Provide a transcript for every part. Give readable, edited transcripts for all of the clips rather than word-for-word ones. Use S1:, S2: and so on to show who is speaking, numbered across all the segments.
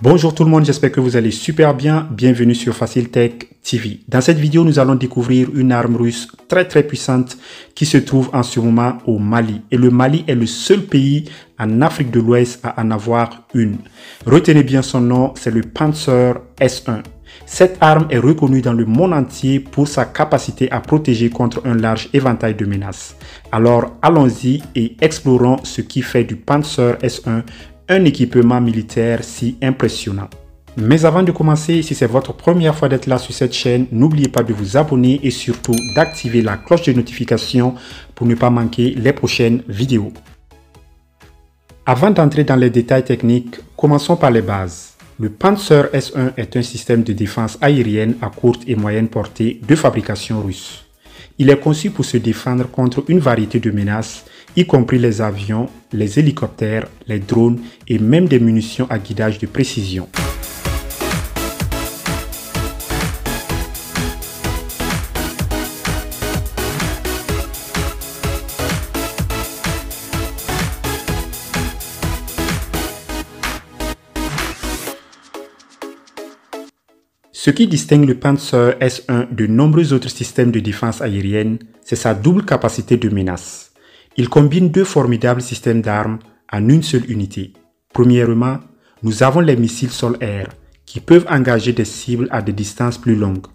S1: Bonjour tout le monde, j'espère que vous allez super bien. Bienvenue sur FacilTech TV. Dans cette vidéo, nous allons découvrir une arme russe très puissante qui se trouve en ce moment au Mali. Et le Mali est le seul pays en Afrique de l'Ouest à en avoir une. Retenez bien son nom, c'est le Panzer S1. Cette arme est reconnue dans le monde entier pour sa capacité à protéger contre un large éventail de menaces. Alors allons-y et explorons ce qui fait du Panzer S1 un équipement militaire si impressionnant. Mais avant de commencer, si c'est votre première fois d'être là sur cette chaîne, n'oubliez pas de vous abonner et surtout d'activer la cloche de notification pour ne pas manquer les prochaines vidéos. Avant d'entrer dans les détails techniques, commençons par les bases. Le Panzer S1 est un système de défense aérienne à courte et moyenne portée de fabrication russe. Il est conçu pour se défendre contre une variété de menaces, y compris les avions, les hélicoptères, les drones et même des munitions à guidage de précision. Ce qui distingue le Panzer S1 de nombreux autres systèmes de défense aérienne, c'est sa double capacité de menace. Il combine deux formidables systèmes d'armes en une seule unité. Premièrement, nous avons les missiles sol-air qui peuvent engager des cibles à des distances plus longues.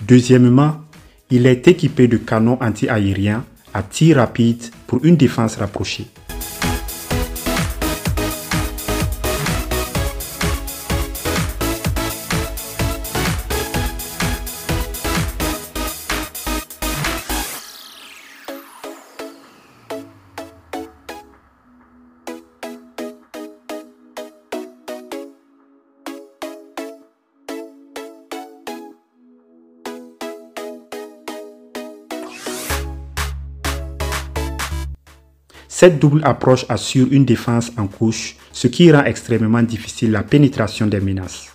S1: Deuxièmement, il est équipé de canons anti-aériens à tir rapide pour une défense rapprochée. Cette double approche assure une défense en couche, ce qui rend extrêmement difficile la pénétration des menaces.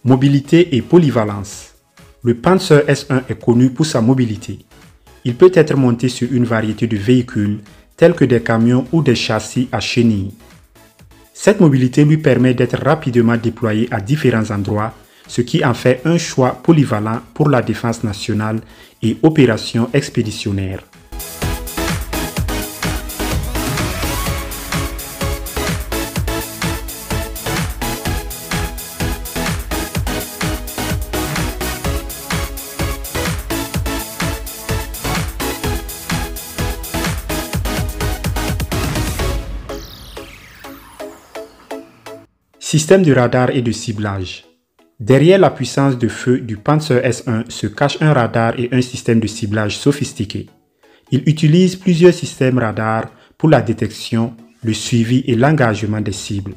S1: Mobilité et polyvalence. Le Panzer S1 est connu pour sa mobilité. Il peut être monté sur une variété de véhicules, tels que des camions ou des châssis à chenilles. Cette mobilité lui permet d'être rapidement déployé à différents endroits, ce qui en fait un choix polyvalent pour la défense nationale et opérations expéditionnaires. Système de radar et de ciblage. Derrière la puissance de feu du Panzer S1 se cache un radar et un système de ciblage sophistiqué. Il utilise plusieurs systèmes radars pour la détection, le suivi et l'engagement des cibles.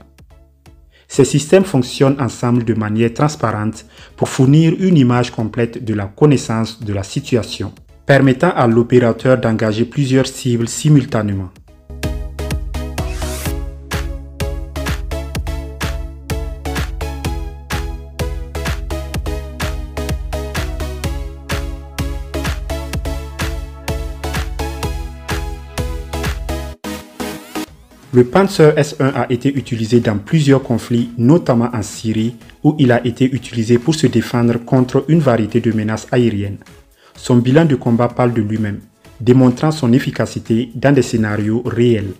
S1: Ces systèmes fonctionnent ensemble de manière transparente pour fournir une image complète de la connaissance de la situation, permettant à l'opérateur d'engager plusieurs cibles simultanément. Le Panzer S1 a été utilisé dans plusieurs conflits, notamment en Syrie, où il a été utilisé pour se défendre contre une variété de menaces aériennes. Son bilan de combat parle de lui-même, démontrant son efficacité dans des scénarios réels.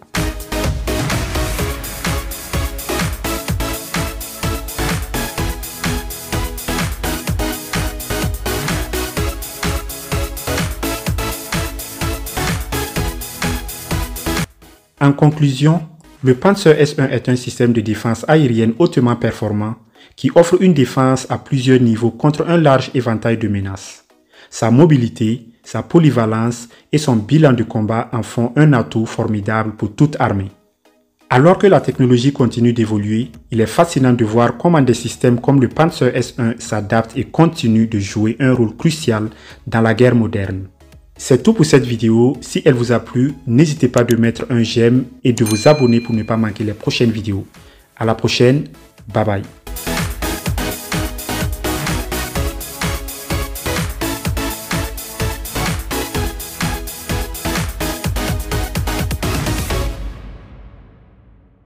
S1: En conclusion, le Panzer S1 est un système de défense aérienne hautement performant qui offre une défense à plusieurs niveaux contre un large éventail de menaces. Sa mobilité, sa polyvalence et son bilan de combat en font un atout formidable pour toute armée. Alors que la technologie continue d'évoluer, il est fascinant de voir comment des systèmes comme le Panzer S1 s'adaptent et continuent de jouer un rôle crucial dans la guerre moderne. C'est tout pour cette vidéo. Si elle vous a plu, n'hésitez pas de mettre un j'aime et de vous abonner pour ne pas manquer les prochaines vidéos. À la prochaine, bye bye.